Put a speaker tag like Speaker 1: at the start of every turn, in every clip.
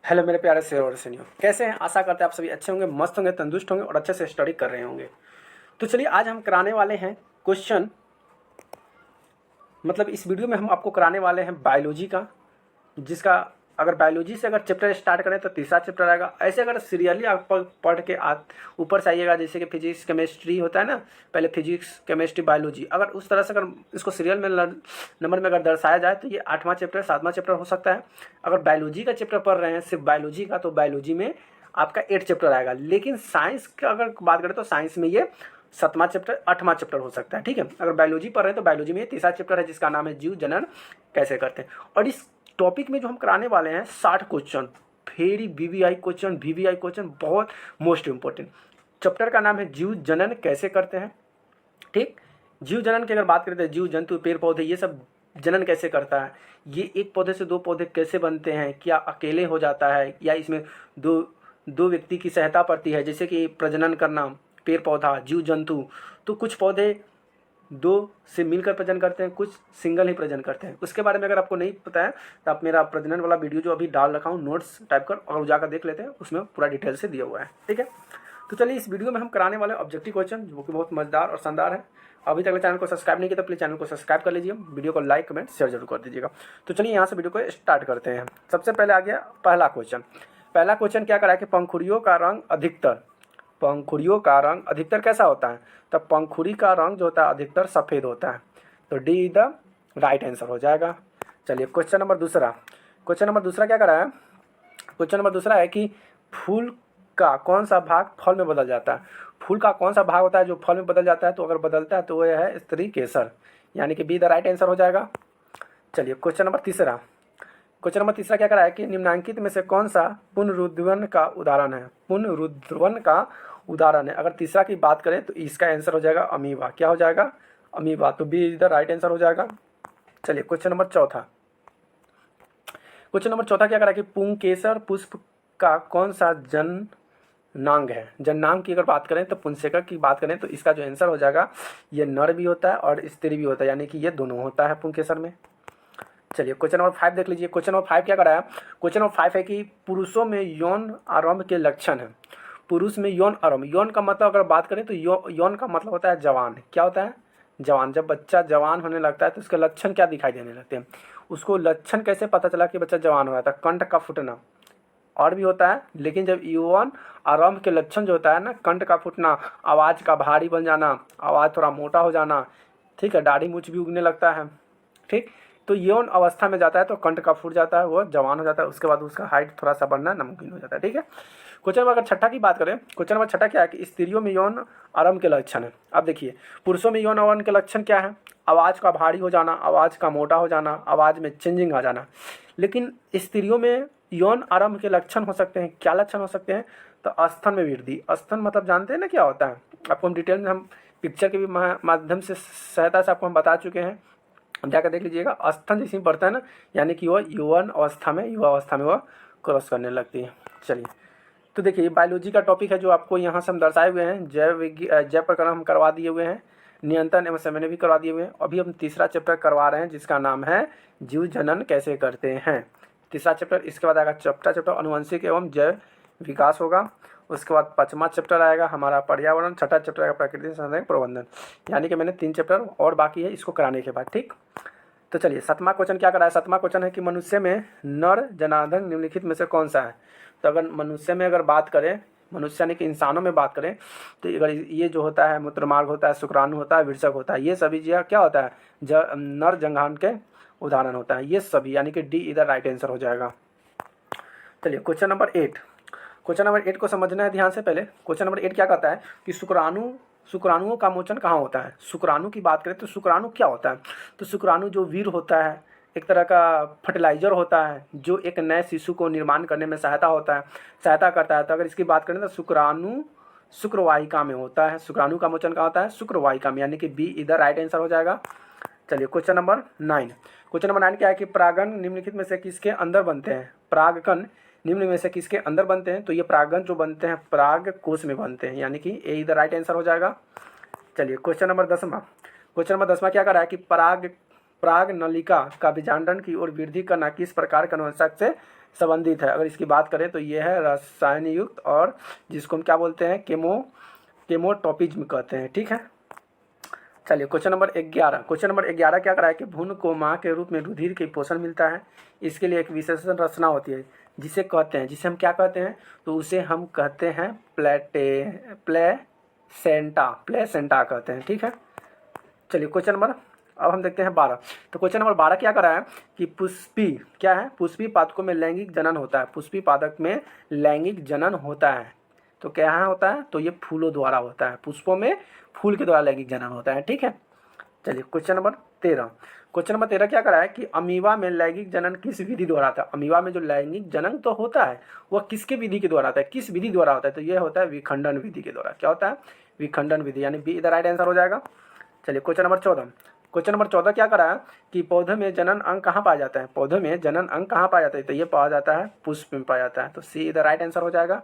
Speaker 1: Hello मेरे प्यारे शेर और सैनियों, कैसे हैं? आशा करते हैं आप सभी अच्छे होंगे, मस्त होंगे, तंदुरुस्त होंगे और अच्छे से स्टडी कर रहे होंगे। तो चलिए आज हम कराने वाले हैं क्वेश्चन, मतलब इस वीडियो में हम आपको कराने वाले हैं बायोलॉजी का, जिसका अगर बायोलॉजी से अगर चैप्टर स्टार्ट करें तो तीसरा चैप्टर आएगा। ऐसे अगर सीरियली आप पढ़ के ऊपर से आइएगा, जैसे कि फिजिक्स केमिस्ट्री होता है ना, पहले फिजिक्स केमिस्ट्री बायोलॉजी, अगर उस तरह से अगर इसको सीरियल में नंबर में अगर दर्शाया जाए तो ये 8वां चैप्टर 7वां चैप्टर हो सकता है। अगर बायोलॉजी का चैप्टर पढ़ रहे हैं सिर्फ बायोलॉजी का, तो बायोलॉजी में आपका 8 चैप्टर आएगा। लेकिन साइंस का अगर बात करें तो साइंस में ये 7वां चैप्टर 8वां चैप्टर हो सकता है। ठीक है, अगर बायोलॉजी पढ़ रहे हैं तो बायोलॉजी में तीसरा चैप्टर है जिसका नाम है जीव जनन कैसे करते हैं। और इस टॉपिक में जो हम कराने वाले हैं 60 क्वेश्चन, वेरी वीवीआई क्वेश्चन, बहुत मोस्ट इंपॉर्टेंट। चैप्टर का नाम है जीव जनन कैसे करते हैं। ठीक, जीव जनन की अगर बात करते हैं, जीव जंतु पेड़ पौधे ये सब जनन कैसे करता है, ये एक पौधे से दो पौधे कैसे बनते हैं, क्या अकेले हो जाता है या इसमें दो दो व्यक्ति की सहायता पड़ती है, जैसे कि प्रजनन करना पेड़ पौधा जीव जंतु। तो कुछ पौधे दो से मिलकर प्रजनन करते हैं, कुछ सिंगल ही प्रजनन करते हैं। उसके बारे में अगर आपको नहीं पता है तो आप मेरा प्रजनन वाला वीडियो जो अभी डाल रखा हूँ नोट्स टाइप कर और जाकर देख लेते हैं, उसमें पूरा डिटेल से दिया हुआ है। ठीक है, तो चलिए इस वीडियो में हम कराने वाले ऑब्जेक्टिव क्वेश्चन जो कि बहुत मजेदार और शानदार है। अभी तक चैनल को सब्सक्राइब नहीं किया तो प्लीज़ चैनल को सब्सक्राइब कर लीजिए, वीडियो को लाइक कमेंट शेयर जरूर कर दीजिएगा। तो चलिए यहाँ से वीडियो को स्टार्ट करते हैं। सबसे पहले आ गया पहला क्वेश्चन क्या करा है कि पंखुड़ियों का रंग कैसा होता है। तो पंखुड़ी का रंग जो होता है अधिकतर सफ़ेद होता है, तो डी द राइट आंसर हो जाएगा। चलिए क्वेश्चन नंबर दूसरा क्या करा है। क्वेश्चन नंबर दूसरा है कि फूल का कौन सा भाग फल में बदल जाता है। फूल का कौन सा भाग होता है जो फल में बदल जाता है, तो अगर बदलता है तो वह है स्त्री केसर, यानी कि बी द राइट आंसर हो जाएगा। चलिए क्वेश्चन नंबर तीसरा क्या करा है कि निम्नलिखित में से कौन सा पुनरुद्वन का उदाहरण है। अगर तीसरा की बात करें तो इसका आंसर हो जाएगा अमीबा। क्या हो जाएगा? अमीबा, तो B is the right answer हो जाएगा। चलिए क्वेश्चन नंबर चौथा क्या करा कि पुंकेसर पुष्प का कौन सा जननांग है। जननांग की अगर बात करें तो पुंसेकर की बात करें तो इसका जो आंसर हो जाएगा ये नर भी होता है और स्त्री भी होता है, यानी कि ये दोनों होता है पुंकेसर में। चलिए क्वेश्चन नंबर 5 देख लीजिए। क्वेश्चन नंबर 5 क्या कराया। क्वेश्चन नंबर 5 है कि पुरुषों में यौन आरंभ के लक्षण है। पुरुष में यौन आरंभ, यौन का मतलब अगर बात करें तो यौन का मतलब होता है जवान। क्या होता है? जवान। जब बच्चा जवान होने लगता है तो उसके लक्षण क्या दिखाई देने लगते हैं। उसको लक्षण कैसे पता चला कि बच्चा जवान हो रहा था? कंठ का फूटना और भी होता है, लेकिन जब यौन आरंभ के लक्षण जो होता है ना, कंठ का फूटना, आवाज़ का भारी बन जाना, आवाज़ थोड़ा मोटा हो जाना, ठीक है, दाढ़ी मूछ भी उगने लगता है। ठीक, तो यौन अवस्था में जाता है तो कंठ का फूट जाता है, वो जवान हो जाता है, उसके बाद उसका हाइट थोड़ा सा बढ़ना नामुमकिन हो जाता है। ठीक है, क्वेश्चन नंबर अगर छठा की बात करें, क्वेश्चन नंबर छठा क्या है कि स्त्रियों में यौन आरंभ के लक्षण है। अब देखिए पुरुषों में यौन आरंभ के लक्षण क्या है? आवाज़ का भारी हो जाना, आवाज़ का मोटा हो जाना, आवाज़ में चेंजिंग आ जाना। लेकिन स्त्रियों में यौन आरंभ के लक्षण हो सकते हैं, क्या लक्षण हो सकते हैं? तो स्तन में वृद्धि। स्तन मतलब जानते हैं ना क्या होता है, आपको हम डिटेल में हम पिक्चर के भी माध्यम से सहायता से आपको हम बता चुके हैं, जाकर देख लीजिएगा। स्तन जैसे बढ़ता है ना, यानी कि वह युवा अवस्था में वह क्रॉस करने लगती है। चलिए तो देखिए बायोलॉजी का टॉपिक है जो आपको यहाँ से हम दर्शाए हुए हैं। जैव प्रकरण हम करवा दिए हुए हैं, नियंत्रण एवं समय भी करवा दिए हुए हैं। अभी हम तीसरा चैप्टर करवा रहे हैं जिसका नाम है जीव जनन कैसे करते हैं। तीसरा चैप्टर, इसके बाद आएगा चौथा चैप्टर अनुवंशिक एवं जैव विकास होगा। उसके बाद 5वां चैप्टर आएगा हमारा पर्यावरण, छठा चैप्टर आएगा प्राकृतिक संसाधन प्रबंधन। यानी कि मैंने 3 चैप्टर और बाकी है इसको कराने के बाद। ठीक, तो चलिए 7वां क्वेश्चन क्या करा है। 7वां क्वेश्चन है कि मनुष्य में नर जनार्दन निम्नलिखित में से कौन सा है। तो अगर मनुष्य में अगर बात करें, मनुष्य यानी कि इंसानों में बात करें, तो अगर ये जो होता है मूत्रमार्ग होता है, शुक्राणु होता है, विरसक होता है, ये सभी जो क्या होता है नर जंघान के उदाहरण होता है ये सभी, यानी कि डी इधर राइट आंसर हो जाएगा। चलिए क्वेश्चन नंबर 8 को समझना है ध्यान से। पहले क्वेश्चन नंबर 8 क्या कहता है कि शुक्राणुओं का मोचन कहाँ होता है। शुक्राणु की बात करें तो शुक्राणु क्या होता है। तो शुक्राणु जो वीर होता है, एक तरह का फर्टिलाइजर होता है जो एक नए शिशु को निर्माण करने में सहायता करता है। तो अगर इसकी बात करें तो शुक्राणु शुक्रवाहिका में होता है। शुक्राणु का मोचन कहाँ होता है? शुक्रवाहिका में, यानी कि बी इधर राइट आंसर हो जाएगा। चलिए क्वेश्चन नंबर 9 क्या है कि परागण निम्नलिखित में से किसके अंदर बनते हैं। परागकण निम्न में से किसके अंदर बनते हैं। तो ये परागण जो बनते हैं पराग कोश में बनते हैं, यानी कि ए इधर राइट आंसर हो जाएगा। चलिए क्वेश्चन नंबर 10वां क्या कर रहा है कि पराग नलिका का बीजांडन की ओर वृद्धि करना किस प्रकार के अनुवंशक से संबंधित है। अगर इसकी बात करें तो ये है रसायन युक्त, और जिसको हम क्या बोलते हैं, केमोटॉपिज्म कहते हैं। ठीक है, चलिए क्वेश्चन नंबर 11। क्वेश्चन नंबर 11 क्या करा है कि भ्रूण को माँ के रूप में रुधिर के पोषण मिलता है। इसके लिए एक विशेष रचना होती है जिसे कहते हैं, जिसे हम क्या कहते हैं, तो उसे हम कहते हैं प्लेसेंटा कहते हैं। ठीक है, चलिए क्वेश्चन नंबर, अब हम देखते हैं 12। तो क्वेश्चन नंबर 12 क्या करा है कि पुष्पी क्या है, पुष्पी पादकों में लैंगिक जनन होता है। पुष्पी पादक में लैंगिक जनन होता है, तो क्या होता है, तो ये फूलों द्वारा होता है। पुष्पों में फूल के द्वारा लैंगिक जनन होता है। ठीक है, चलिए क्वेश्चन नंबर 13। क्वेश्चन नंबर 13 क्या करा है कि अमीबा में लैंगिक जनन किस विधि द्वारा आता है। अमीबा में जो लैंगिक जनन तो होता है वह किसके विधि के द्वारा आता है, किस विधि द्वारा होता है, तो यह होता है विखंडन विधि के द्वारा। क्या होता है, विखंडन विधि, यानी बी इधर राइट आंसर हो जाएगा। चलिए क्वेश्चन नंबर 14। क्वेश्चन नंबर 14 क्या करा है कि पौधे में जनन अंग कहाँ पाया जाता है। पौधे में जनन अंग कहाँ पाया जाता है, तो ये पाया जाता है पुष्प में पाया जाता है, तो सी इधर राइट आंसर हो जाएगा।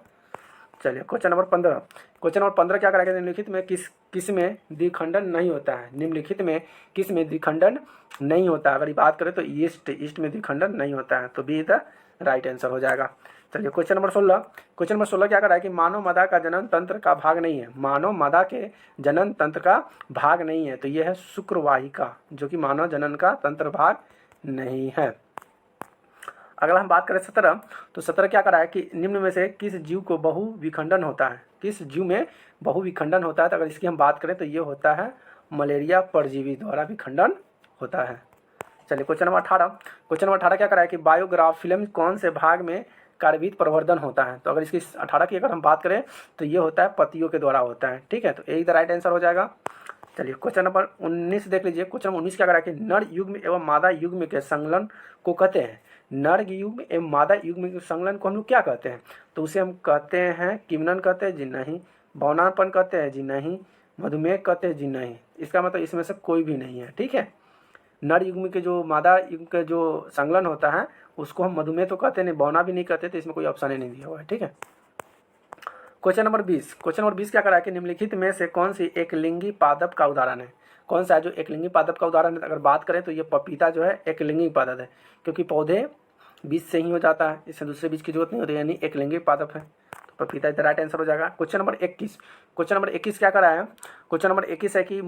Speaker 1: चलिए क्वेश्चन नंबर 15। क्वेश्चन नंबर 15 क्या करेगा, निम्नलिखित में किस में द्विखंडन नहीं होता है। निम्नलिखित में किस में द्विखंडन नहीं होता है। अगर ये बात करें तो ईस्ट में द्विखंडन नहीं होता है, तो बी इधर राइट आंसर हो जाएगा। चलिए क्वेश्चन नंबर 16। क्वेश्चन नंबर 16 क्या करा है कि मानव मादा का जनन तंत्र का भाग नहीं है। मानव मादा के जनन तंत्र का भाग नहीं है, तो यह है शुक्रवाहिका, जो कि मानव जनन का तंत्र भाग नहीं है। अगर हम बात करें 17, तो 17 क्या करा है कि निम्न में से किस जीव को बहु विखंडन होता है। किस जीव में बहु विखंडन होता है, तो अगर इसकी हम बात करें तो ये होता है मलेरिया परजीवी द्वारा विखंडन होता है। चलिए क्वेश्चन नंबर 18। क्वेश्चन नंबर 18 क्या करा है कि बायोग्राफिलम कौन से भाग में कार्यवित प्रवर्धन होता है। तो अगर इसकी 18 की अगर हम बात करें तो ये होता है पत्तियों के द्वारा होता है। ठीक है, तो यही द राइट आंसर हो जाएगा। चलिए क्वेश्चन नंबर 19 देख लीजिए। क्वेश्चन नंबर 19 क्या करा है कि नर युग्म एवं मादा युग्म के संलग्न को कहते हैं। नर युग्म एवं मादा युग्म के संलग्न को हम लोग क्या कहते हैं, तो उसे हम कहते हैं किमनन कहते हैं जी नहीं, भवनापन कहते हैं जी नहीं, मधुमेह कहते हैं जी नहीं। इसका मतलब इसमें से कोई भी नहीं है। ठीक है, नर युग्म के जो मादा युग्म के जो संलग्न होता है उसको हम मधुमेह तो कहते नहीं, बौना भी नहीं कहते, तो इसमें कोई ऑप्शन ही नहीं दिया हुआ है। ठीक है, क्वेश्चन नंबर 20। क्वेश्चन नंबर 20 क्या करा है कि निम्नलिखित में से कौन सी एक लिंगी पादप का उदाहरण है। कौन सा है जो एक लिंगी पादप का उदाहरण है, अगर बात करें तो ये पपीता जो है एक लिंगी पादप है, क्योंकि पौधे बीज से ही हो जाता है, इससे दूसरे बीज की जरूरत नहीं होती, यानी एक लिंगी पादप है, तो पपीता इधर राइट आंसर हो जाएगा। Question number 21। क्वेश्चन नंबर 21 क्या करा है, क्वेश्चन नंबर 21 है कि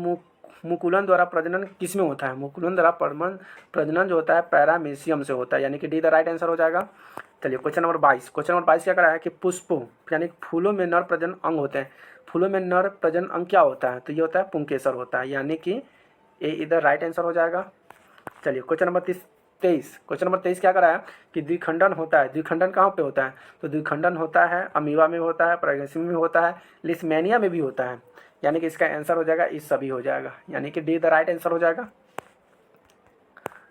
Speaker 1: मुकुलन द्वारा प्रजनन किस में होता है। मुकुलन द्वारा प्रजनन जो होता है पैरामीशियम से होता है, यानी कि डी द राइट आंसर हो जाएगा। चलिए क्वेश्चन नंबर 22। क्वेश्चन नंबर 22 क्या करा है कि पुष्पों यानी फूलों में नर प्रजनन अंग होते हैं। फूलों में नर प्रजनन अंग क्या होता है, तो ये होता है पुंकेसर होता है, यानी कि ये इधर राइट आंसर हो जाएगा। चलिए क्वेश्चन नंबर 23। क्वेश्चन नंबर 23 क्या करा है कि द्विखंडन होता है। द्विखंडन कहाँ पे होता है, तो द्विखंडन होता है अमीबा में होता है, प्रेगनेंसी में होता है, लिस्मेनिया में भी होता है, यानी कि इसका आंसर हो जाएगा इस सभी हो जाएगा, यानी कि डी द राइट आंसर हो जाएगा।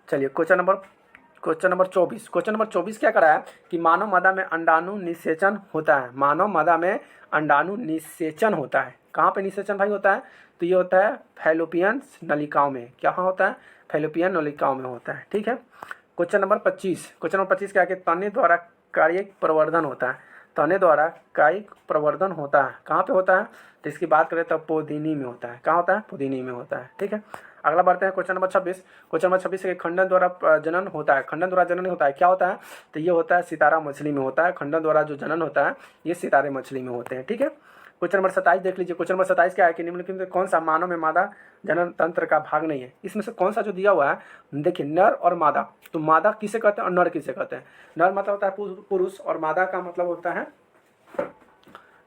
Speaker 1: चलिए क्वेश्चन नंबर 24। क्वेश्चन नंबर 24 क्या करा है कि मानव मादा में अंडाणु निषेचन होता है। मानव मादा में अंडाणु निषेचन होता है। कहाँ पे निषेचन भाई होता है, तो ये होता है फैलोपियन नलिकाओं में। क्या होता है, फैलोपियन नलिकाओं में होता है। ठीक है, क्वेश्चन नंबर 25। क्वेश्चन नंबर 25 क्या है कि तने द्वारा कायिक प्रवर्धन होता है। तने द्वारा कायिक प्रवर्धन होता है, कहाँ पे होता है, तो इसकी बात करें तो पोदिनी में होता है। कहाँ होता है, पोदिनी में होता है। ठीक है, अगला बढ़ते हैं क्वेश्चन नंबर 26। क्वेश्चन नंबर 26 है खंडन द्वारा जनन होता है। खंडन द्वारा जनन होता है, क्या होता है, तो ये होता है सितारा मछली में होता है। खंडन द्वारा जो जनन होता है ये सितारे मछली में होते हैं। ठीक है, क्वेश्चन नंबर 27 देख लीजिए। क्वेश्चन नंबर 27 क्या है कि निम्नलिखित में कौन सा मानव में मादा जनन तंत्र का भाग नहीं है। इसमें से कौन सा जो दिया हुआ है, देखिए नर और मादा, तो मादा किसे कहते हैं और नर किसे कहते हैं। नर मतलब होता है पुरुष और मादा का मतलब होता है,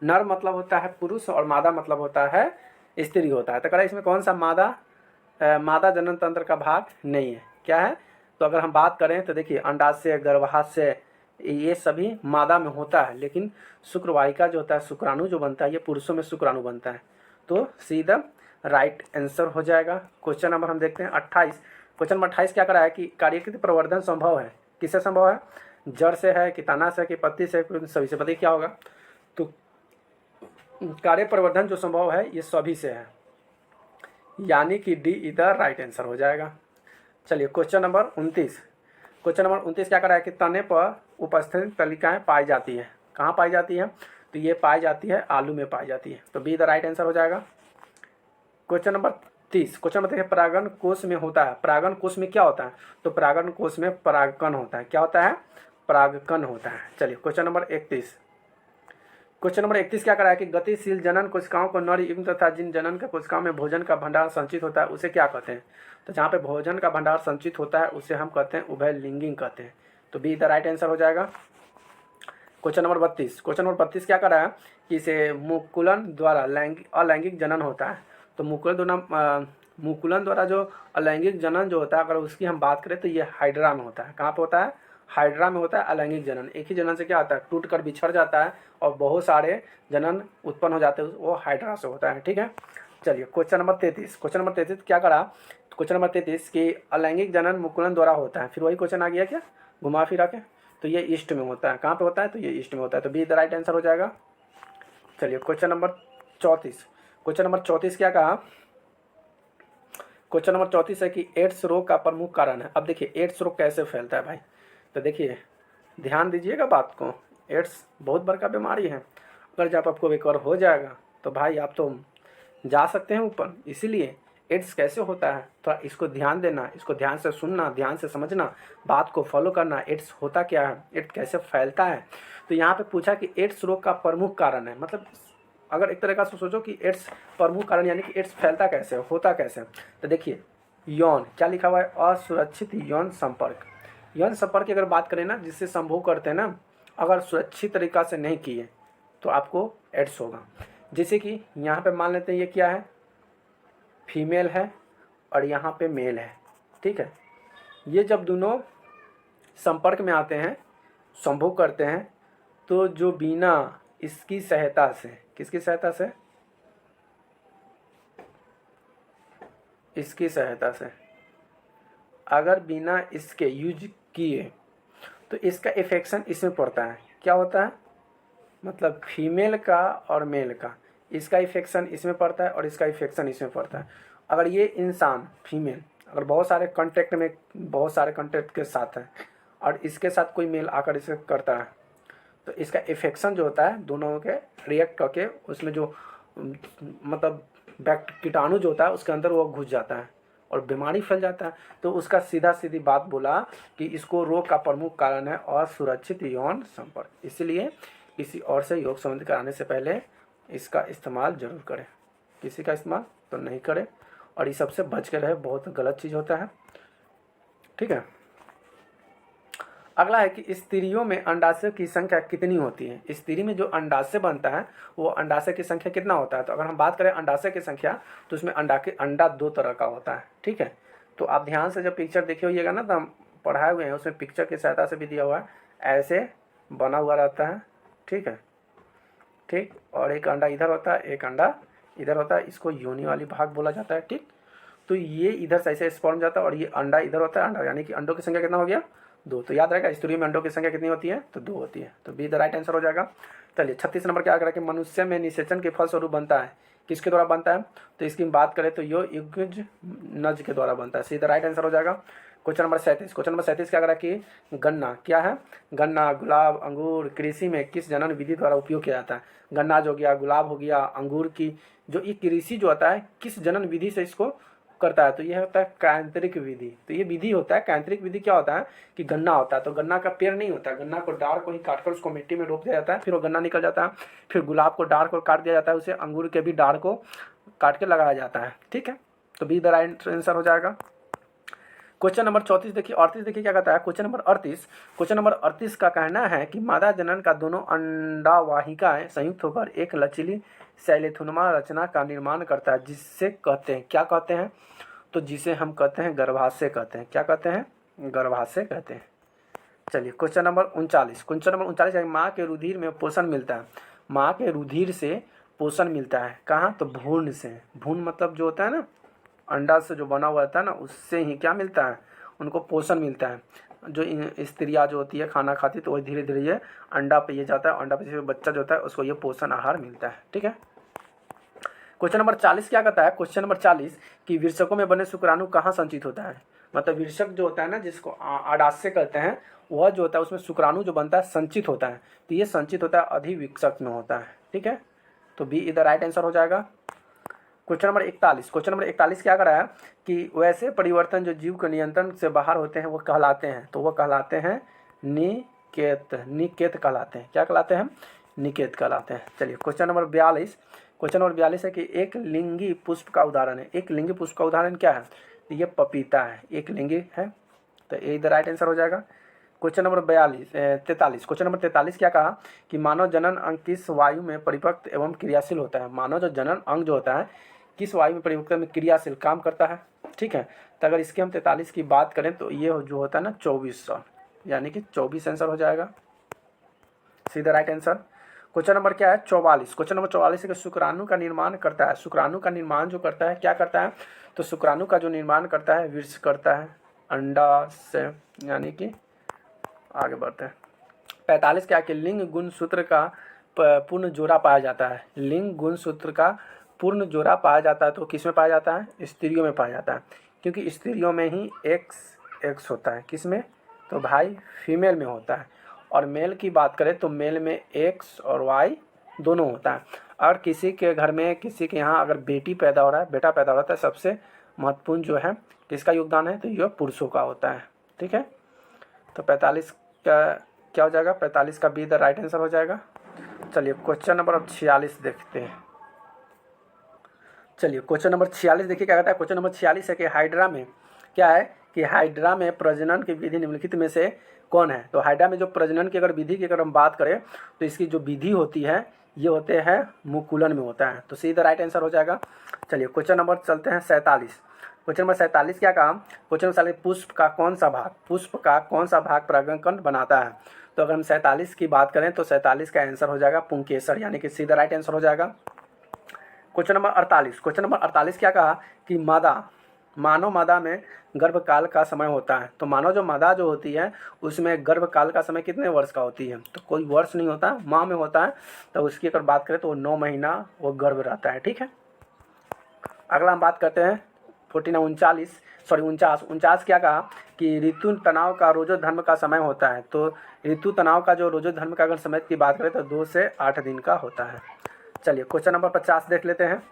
Speaker 1: नर मतलब होता है पुरुष और मादा मतलब होता है स्त्री होता है। तो कह इसमें कौन सा मादा जनन तंत्र का भाग नहीं है, क्या है, तो अगर हम बात करें तो देखिए अंडाशय, गर्भाशय ये सभी मादा में होता है, लेकिन शुक्रवाहिका जो होता है, शुक्राणु जो बनता है ये पुरुषों में शुक्राणु बनता है, तो सीधा राइट आंसर हो जाएगा। क्वेश्चन नंबर हम देखते हैं 28। क्वेश्चन नंबर 28 क्या करा है कि कार्यकृत प्रवर्धन संभव है, किससे संभव है, जड़ से है कि तना से कि पत्ती से, सभी से। बताइए क्या होगा, तो कार्य प्रवर्धन जो संभव है ये सभी से है, यानी कि डी इधर राइट आंसर हो जाएगा। चलिए क्वेश्चन नंबर 29। क्वेश्चन नंबर 29 क्या करा है कि तने पर उपस्थित तलिकाएं पाई जाती है। कहाँ पाई जाती है, तो ये पाई जाती है आलू में पाई जाती है, तो बी द राइट आंसर हो जाएगा। Question number 30। क्वेश्चन नंबर 30 परागन कोश में होता है। परागन कोश में क्या होता है, तो परागन कोश में परागकण होता है। क्या होता है, परागकण होता है। चलिए क्वेश्चन नंबर 31। क्वेश्चन नंबर 31 क्या करा है कि गतिशील जनन कोशिकाओं को नर युग्म तथा जिन जनन के कोशिकाओं में भोजन का भंडार संचित होता है उसे क्या कहते हैं? तो जहाँ पे भोजन का भंडार संचित होता है उसे हम कहते हैं उभयलिंगिक कहते हैं। तो बी द राइट आंसर हो जाएगा। Question number 32। क्वेश्चन नंबर 32 क्या करा है कि इसे मुकुलन द्वारा अलैंगिक जनन होता है। तो मुकुलन द्वारा जो अलैंगिक जनन जो होता है, अगर उसकी हम बात करें तो ये हाइड्रा में होता है। कहाँ पे होता है? हाइड्रा में होता है अलैंगिक जनन। एक ही जनन से क्या होता है? टूट कर बिछड़ जाता है और बहुत सारे जनन उत्पन्न हो जाते हैं, वो हाइड्रा से होता है। ठीक है, चलिए क्वेश्चन नंबर 33। क्वेश्चन नंबर 33 क्या करा? क्वेश्चन नंबर 33 कि अलैंगिक जनन मुकुलन द्वारा होता है। फिर वही क्वेश्चन आ गया क्या, घुमा फिरा के, तो ये ईस्ट में होता है। कहाँ पे होता है? तो ये ईस्ट में होता है। तो बी द राइट आंसर हो जाएगा। चलिए क्वेश्चन नंबर 34। क्वेश्चन नंबर 34 क्या कहा? क्वेश्चन नंबर 34 है कि एड्स रोग का प्रमुख कारण है। अब देखिए एड्स रोग कैसे फैलता है भाई, तो देखिए ध्यान दीजिएगा बात को। एड्स बहुत बड़का बीमारी है, अगर जब आपको रिकवर हो जाएगा तो भाई आप तो जा सकते हैं ऊपर। इसीलिए एड्स कैसे होता है थोड़ा इसको ध्यान देना, इसको ध्यान से सुनना, ध्यान से समझना, बात को फॉलो करना। एड्स होता क्या है, एड्स कैसे फैलता है। तो यहाँ पे पूछा कि एड्स रोग का प्रमुख कारण है, मतलब अगर एक तरह से सोचो कि एड्स प्रमुख कारण यानी कि एड्स फैलता कैसे, होता कैसे। तो देखिए यौन, क्या लिखा हुआ है? असुरक्षित यौन संपर्क। यौन संपर्क की अगर बात करें ना, जिससे संभोग करते हैं ना, अगर सुरक्षित तरीका से नहीं किए तो आपको एड्स होगा। जैसे कि यहाँ पे मान लेते हैं ये क्या है, फीमेल है और यहाँ पे मेल है। ठीक है, ये जब दोनों संपर्क में आते हैं, संभोग करते हैं, तो जो बिना इसकी सहायता से, किसकी सहायता से? इसकी सहायता से, अगर बिना इसके यूज किए तो इसका इफेक्शन इसमें पड़ता है। क्या होता है? मतलब फीमेल का और मेल का, इसका इफेक्शन इसमें पड़ता है और इसका इफेक्शन इसमें पड़ता है। अगर ये इंसान फीमेल अगर बहुत सारे कॉन्टेक्ट के साथ है और इसके साथ कोई मेल आकर इसे करता है, तो इसका इफेक्शन जो होता है दोनों के रिएक्ट करके उसमें जो मतलब कीटाणु जो होता है उसके अंदर वो घुस जाता है और बीमारी फैल जाता है। तो उसका सीधी बात बोला कि इसको रोग का प्रमुख कारण है असुरक्षित यौन संपर्क। इसलिए किसी और से योग संबंध कराने से पहले इसका इस्तेमाल जरूर करें, किसी का इस्तेमाल तो नहीं करें, और ये सबसे बच के रहे, बहुत गलत चीज़ होता है। ठीक है, अगला है कि स्त्रियों में अंडाशय की संख्या कितनी होती है? स्त्री में जो अंडाशय बनता है वो अंडाशय की संख्या कितना होता है? तो अगर हम बात करें अंडाशय की संख्या तो उसमें अंडा 2 तरह का होता है। ठीक है, तो आप ध्यान से जब पिक्चर देखे होइएगा ना, तो हम पढ़ाए हुए हैं उसमें पिक्चर की सहायता से भी दिया हुआ है, ऐसे बना हुआ रहता है। ठीक है, ठीक, और एक अंडा इधर होता है, एक अंडा इधर होता है, इसको योनि वाली भाग बोला जाता है। ठीक, तो ये इधर से ऐसे स्पर्म जाता है और ये अंडा इधर होता है, अंडा यानी कि अंडों की संख्या कितना हो गया? 2। तो याद रहेगा स्त्री में अंडों की संख्या कितनी होती है? तो 2 होती है। तो बी द राइट आंसर हो जाएगा। चलिए 36 नंबर क्या करें कि मनुष्य में निषेचन के फलस्वरूप बनता है, किसके द्वारा बनता है? तो इसकी बात करें तो यो युग्मज नज के द्वारा बनता है। सीधा राइट आंसर हो जाएगा। Question number 37। क्वेश्चन नंबर 37 क्या करा कि गन्ना क्या है? गन्ना, गुलाब, अंगूर कृषि में किस जनन विधि द्वारा उपयोग किया जाता है? गन्ना जो हो गया, गुलाब हो गया, अंगूर की जो ये कृषि जो होता है किस जनन विधि से इसको करता है? तो यह होता है कैंत्रिक विधि। तो ये विधि होता है कैंत्रिक विधि। क्या होता है कि गन्ना होता है, तो गन्ना का पेड़ नहीं होता, गन्ना को डार को ही काटकर उसको मिट्टी में रोप दिया जाता है, फिर वो गन्ना निकल जाता है। फिर गुलाब को डार को काट दिया जाता है, उसे अंगूर के भी डार को काट के लगाया जाता है। ठीक है, तो बी द राइट आंसर हो जाएगा। क्वेश्चन नंबर 34 देखिए, 38 देखिए क्या कहता है। क्वेश्चन नंबर 38 का कहना है कि मादा जनन का दोनों अंडावाहिकाएं संयुक्त होकर एक लचीली शैलेथुनमा रचना का निर्माण करता है, जिससे कहते हैं, क्या कहते हैं? तो जिसे हम कहते हैं गर्भाशय कहते हैं। क्या कहते हैं? गर्भाशय कहते हैं। चलिए क्वेश्चन नंबर 39 माँ के रुधिर में पोषण मिलता है। माँ के रुधिर से पोषण मिलता है कहाँ? तो भ्रूण से। भ्रूण मतलब जो होता है ना, अंडा से जो बना हुआ होता है ना, उससे ही क्या मिलता है? उनको पोषण मिलता है। जो स्त्रियाँ जो होती है खाना खाती तो वही धीरे धीरे ये अंडा पे ये जाता है, अंडा पे बच्चा जो होता है उसको ये पोषण आहार मिलता है। ठीक है, क्वेश्चन नंबर 40 क्या कहता है? क्वेश्चन नंबर 40 कि विरसकों में बने शुक्राणु कहाँ संचित होता है? मतलब विरसक जो होता है ना, जिसको अंडाशय कहते हैं, वह जो होता है उसमें शुक्राणु जो बनता है संचित होता है। तो ये संचित होता है अधिविकसक में होता है। ठीक है, तो बी इधर राइट आंसर हो जाएगा। क्वेश्चन नंबर 41 क्या करा है कि वैसे परिवर्तन जो जीव के नियंत्रण से बाहर होते हैं वो कहलाते हैं, तो वो कहलाते हैं निकेत कहलाते हैं। क्या कहलाते हैं? निकेत कहलाते हैं। चलिए क्वेश्चन नंबर 42। क्वेश्चन नंबर 42 है कि एक लिंगी पुष्प का उदाहरण है। एक लिंगी पुष्प का उदाहरण क्या है? तो ये पपीता है, एक लिंगी है, तो ये इधर राइट आंसर हो जाएगा। Question number 43। क्वेश्चन नंबर 43 क्या कहा कि मानव जनन अंग किस वायु में परिपक्व एवं क्रियाशील होता है? मानव जो जनन अंग जो होता है किस वायु में परिपक्व में क्रियाशील काम करता है? ठीक है, तो अगर इसके हम 43 की बात करें तो ये जो होता है ना 2400, यानी कि 24 आंसर हो जाएगा, सीधा राइट आंसर। क्वेश्चन नंबर क्या है? 44। क्वेश्चन नंबर 44 है कि शुक्राणु का निर्माण करता है। शुक्राणु का निर्माण जो करता है क्या करता है? तो शुक्राणु का जो निर्माण करता है वृक्ष करता है अंडा से, यानी कि आगे बढ़ते हैं। 45 क्या कि लिंग गुणसूत्र का पूर्ण जोड़ा पाया जाता है। लिंग गुणसूत्र का पूर्ण जोड़ा पाया जाता है तो किस में पाया जाता है? स्त्रियों में पाया जाता है, क्योंकि स्त्रियों में ही एक्स होता है। किस में? तो भाई फीमेल में होता है। और मेल की बात करें तो मेल में एक्स और वाई दोनों होता है। और किसी के घर में, किसी के यहाँ अगर बेटी पैदा हो रहा है, बेटा पैदा हो रहा है, तो सबसे महत्वपूर्ण जो है किसका योगदान है? तो ये पुरुषों का होता है। ठीक है, तो 45 का क्या हो जाएगा? 45 का बी द राइट आंसर हो जाएगा। चलिए क्वेश्चन नंबर अब 46 देखते हैं। चलिए क्वेश्चन नंबर 46 देखिए क्या कहता है। क्वेश्चन नंबर 46 है कि हाइड्रा में क्या है कि हाइड्रा में प्रजनन की विधि निम्नलिखित में से कौन है? तो हाइड्रा में जो प्रजनन की अगर विधि की अगर हम बात करें तो इसकी जो विधि होती है ये होते हैं मुकुलन में होता है, तो सीधा राइट आंसर हो जाएगा। चलिए क्वेश्चन नंबर चलते हैं 47। क्वेश्चन नंबर 47 क्या कहा? क्वेश्चन नंबर 47 पुष्प का कौन सा भाग परागकण बनाता है? तो अगर हम 47 की बात करें तो 47 का आंसर हो जाएगा पुंकेसर, यानी कि सीधा राइट आंसर हो जाएगा। Question number 48। क्वेश्चन नंबर 48 क्या कहा कि मानव मादा में गर्भकाल का समय होता है। तो मानव जो मादा जो होती है उसमें गर्भकाल का समय कितने वर्ष का होती है? तो कोई वर्ष नहीं होता, माह में होता है, तो उसकी अगर बात करें तो 9 महीना वो गर्भ रहता है। ठीक है, अगला हम बात करते हैं 49 क्या कहा कि ऋतु तनाव का रोजो धर्म का समय होता है। तो ऋतु तनाव का जो रोजो धर्म का अगर समय की बात करें तो 2 से 8 दिन का होता है। चलिए क्वेश्चन नंबर 50 देख लेते हैं।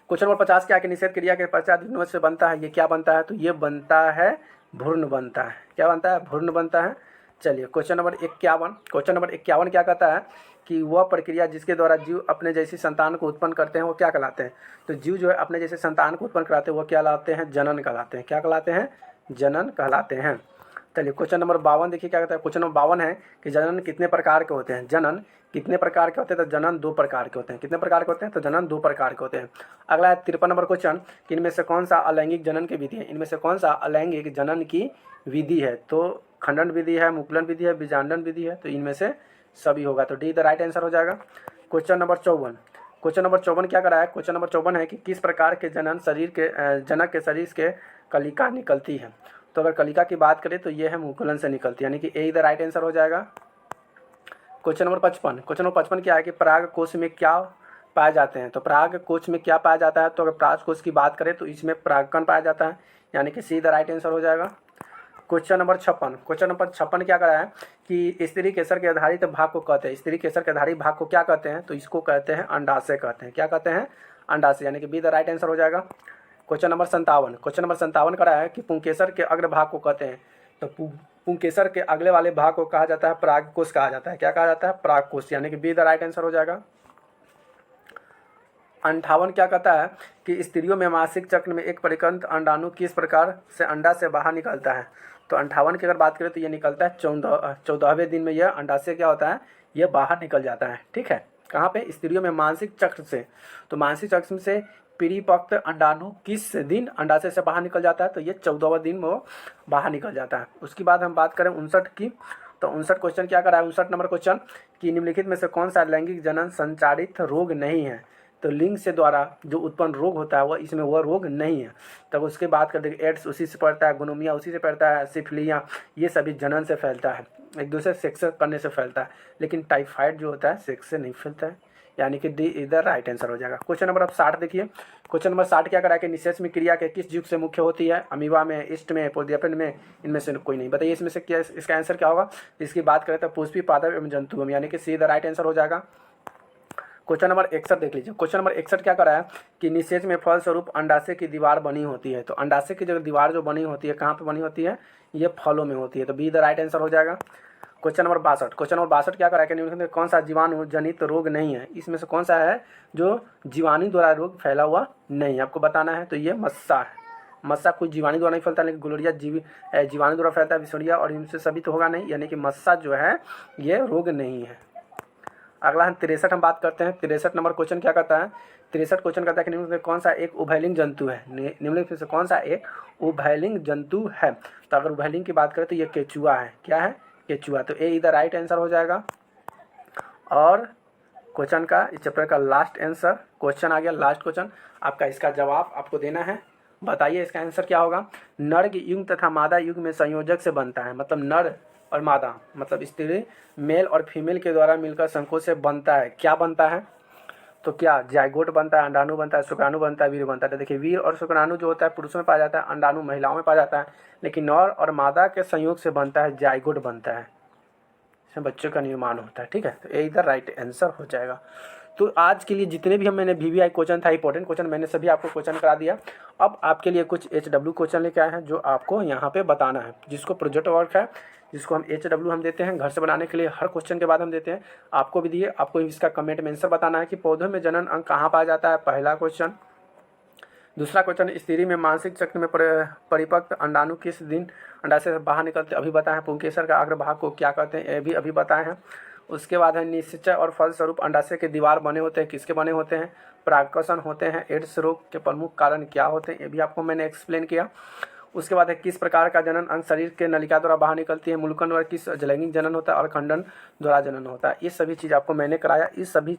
Speaker 1: क्वेश्चन नंबर 50 क्या कि निषेध क्रिया के पश्चात निम्न से बनता है? ये क्या बनता है? तो ये बनता है भ्रूण बनता है। क्या बनता है? भ्रूण बनता है। चलिए क्वेश्चन नंबर 51। क्वेश्चन नंबर 51 क्या कहता है कि वह प्रक्रिया जिसके द्वारा जीव अपने जैसी संतान को उत्पन्न करते हैं वो क्या कहलाते हैं? तो जीव जो है अपने जैसे संतान को उत्पन्न कराते हैं वो क्या कहलाते हैं? जनन कहलाते हैं। क्या कहलाते हैं? जनन कहलाते हैं। चलिए क्वेश्चन नंबर 52 देखिए क्या कहता है। क्वेश्चन नंबर 52 है कि जनन कितने प्रकार के होते हैं? जनन कितने प्रकार के होते हैं? तो जनन 2 प्रकार के होते हैं। कितने प्रकार के होते हैं? तो जनन 2 प्रकार के होते हैं। अगला है 53 नंबर क्वेश्चन कि इनमें से कौन सा अलैंगिक जनन की विधि है? इनमें से कौन सा अलैंगिक जनन की विधि है? तो खंडन विधि है, मुकुलन विधि है, बीजांडन विधि है, तो इनमें से सभी होगा, तो डी द राइट आंसर हो जाएगा। Question number 54। क्वेश्चन नंबर 54 क्या करा है? क्वेश्चन नंबर 54 है कि किस प्रकार के जनन जनक के शरीर के कलिका निकलती है? तो अगर कलिका की बात करें तो ये है मुकुलन से निकलती है, यानी कि ए द राइट आंसर हो जाएगा। Question number 55। क्वेश्चन नंबर 55 क्या है कि पराग कोश में क्या पाए जाते हैं? तो पराग कोश में क्या पाया जाता है? तो अगर पराग कोश की बात करें तो इसमें परागकण पाया जाता है, यानी कि सी द राइट आंसर हो जाएगा। Question number 56। क्वेश्चन नंबर 56 क्या करा है कि स्त्री केसर के आधारित भाग को कहते हैं? स्त्री केसर के आधारित भाग को क्या कहते हैं? तो इसको कहते हैं अंडाशय कहते हैं। क्या कहते हैं? अंडाशय, यानी कि बी द राइट आंसर हो जाएगा। Question number 57। क्वेश्चन नंबर 57 करा है कि पुंकेसर के अग्र भाग को कहते हैं? तो पुंकेसर के अगले वाले भाग को कहा जाता है परागकोश कहा जाता है। क्या कहा जाता है? परागकोश, यानी कि बी द राइट आंसर हो जाएगा। 58 क्या कहता है कि स्त्रियों में मासिक चक्र में एक परिकंत अंडाणु किस प्रकार से अंडा से बाहर निकलता है? तो 58 की अगर बात करें तो ये निकलता है 14वें दिन में यह अंडाशय क्या होता है? ये बाहर निकल जाता है। ठीक है, कहाँ पे? स्त्रियों में मानसिक चक्र से। तो मानसिक चक्र से परिपक्व अंडाणु किस दिन अंडाशय से बाहर निकल जाता है? तो ये 14वां दिन में वो बाहर निकल जाता है। उसके बाद हम बात करें 59 की, तो 59 क्वेश्चन क्या करा है? 59 नंबर क्वेश्चन कि निम्नलिखित में से कौन सा लैंगिक जनन संचारित रोग नहीं है? तो लिंग से द्वारा जो उत्पन्न रोग होता है वह इसमें वह रोग नहीं है। तब उसके बाद कर देखिए एड्स उसी से पड़ता है, गोनोमिया उसी से पड़ता है, सिफिलिया ये सभी जनन से फैलता है, एक दूसरे सेक्स करने से फैलता है, लेकिन टाइफाइड जो होता है सेक्स से नहीं फैलता है, यानी कि डी इधर राइट आंसर हो जाएगा। क्वेश्चन नंबर अब 60 देखिए। क्वेश्चन नंबर 60 क्या करा कि निषेचन क्रिया के किस युग से मुख्य होती है? अमीबा में, ईस्ट में, पोडियपन में, इनमें से कोई नहीं। बताइए इसमें से क्या, इसका आंसर क्या होगा? इसकी बात करें तो पुष्पी पादप एवं जंतुगम, यानी कि सी द राइट आंसर हो जाएगा। क्वेश्चन नंबर 61 देख लीजिए। क्वेश्चन नंबर 61 क्या करा है कि निषेच में फल स्वरूप अंडाशय की दीवार बनी होती है। तो अंडाशय की जो दीवार जो बनी होती है कहाँ पे बनी होती है? ये फलों में होती है, तो बी द राइट आंसर हो जाएगा। क्वेश्चन नंबर 62, क्वेश्चन नंबर 62 क्या करा है कि निम्नलिखित में कौन सा जीवाणु जनित रोग नहीं है, इसमें से कौन सा है जो जीवाणु द्वारा रोग फैला हुआ नहीं है, आपको बताना है। तो ये मस्सा है। मस्सा कोई जीवाणु द्वारा नहीं फैलता, लेकिन गोलोरिया जीवाणु द्वारा फैलता है, विषोरिया और इनसे सभी तो होगा नहीं, यानी कि मस्सा जो है ये रोग नहीं है। अगला हम 63 हम बात करते हैं। 63 नंबर क्वेश्चन क्या करता है, 63 क्वेश्चन करता है कि निम्नलिखित में कौन सा एक उभयलिंग जंतु है, निम्नलिखित से कौन सा एक उभयलिंग जंतु है। तो अगर उभयलिंग की बात करें तो ये केचुआ है। क्या है? केचुआ। तो ए इधर राइट आंसर हो जाएगा। और क्वेश्चन का इस चैप्टर का लास्ट आंसर क्वेश्चन आ गया, लास्ट क्वेश्चन आपका, इसका जवाब आपको देना है। बताइए इसका आंसर क्या होगा। नर युग तथा मादा युग में संयोजक से बनता है, मतलब नर और मादा मतलब स्त्री मेल और फीमेल के द्वारा मिलकर संकोच से बनता है। क्या बनता है? तो क्या जाइगोट बनता है, अंडाणु बनता है, शुक्राणु बनता है, वीर्य बनता है। तो देखिए वीर और शुक्राणु जो होता है पुरुषों में पाया जाता है, अंडाणु महिलाओं में पाया जाता है, लेकिन नर और मादा के संयोग से बनता है, जाइगोट बनता है, इसमें बच्चों का निर्माण होता है। ठीक है, तो ये इधर राइट आंसर हो जाएगा। तो आज के लिए जितने भी मैंने VVI क्वेश्चन था, इंपॉर्टेंट क्वेश्चन, मैंने सभी आपको क्वेश्चन करा दिया। अब आपके लिए कुछ HW क्वेश्चन लेके आए हैं जो आपको यहाँ पे बताना है, जिसको प्रोजेक्ट वर्क है, जिसको हम HW हम देते हैं घर से बनाने के लिए, हर क्वेश्चन के बाद हम देते हैं। आपको भी दिए, आपको इसका कमेंट में आंसर बताना है कि पौधों में जनन अंग कहाँ पाया जाता है, पहला क्वेश्चन। दूसरा क्वेश्चन, स्त्री में मानसिक चक्र में परिपक्व अंडाणु किस दिन अंडाशय से बाहर निकलते, अभी बताए हैं। पुंकेसर का अग्रभाग को क्या कहते हैं, ये भी अभी बताए हैं। उसके बाद है निश्चय और फलस्वरूप अंडाशय के दीवार बने होते हैं, किसके बने होते हैं, परागकशन होते हैं। एड्स रोग के प्रमुख कारण क्या होते हैं, ये भी आपको मैंने एक्सप्लेन किया। उसके बाद है किस प्रकार का जनन अंग शरीर के नलिका द्वारा बाहर निकलती है, मुल्कन द्वारा किस जलैंगिक जनन होता है और खंडन द्वारा जनन होता है। ये सभी चीज़ आपको मैंने कराया। इस सभी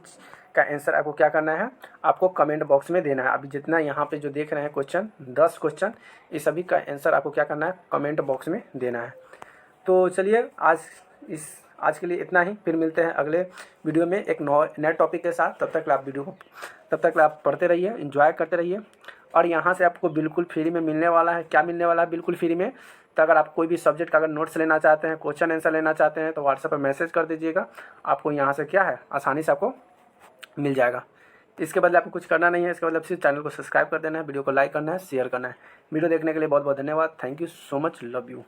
Speaker 1: का आंसर आपको क्या करना है, आपको कमेंट बॉक्स में देना है। अभी जितना यहाँ पे जो देख रहे हैं क्वेश्चन 10 क्वेश्चन, इस सभी का आंसर आपको क्या करना है, कमेंट बॉक्स में देना है। तो चलिए आज के लिए इतना ही, फिर मिलते हैं अगले वीडियो में एक नए टॉपिक के साथ। तब तक आप पढ़ते रहिए, एंजॉय करते रहिए। और यहाँ से आपको बिल्कुल फ्री में मिलने वाला है, क्या मिलने वाला है बिल्कुल फ्री में। तो अगर आप कोई भी सब्जेक्ट का अगर नोट्स लेना चाहते हैं, क्वेश्चन आंसर लेना चाहते हैं, तो व्हाट्सएप पर मैसेज कर दीजिएगा, आपको यहाँ से क्या है आसानी से आपको मिल जाएगा। इसके बदले आपको कुछ करना नहीं है, इसके बदले सिर्फ चैनल को सब्सक्राइब कर देना है, वीडियो को लाइक करना है, शेयर करना है। वीडियो देखने के लिए बहुत बहुत धन्यवाद। Thank you so much, love you.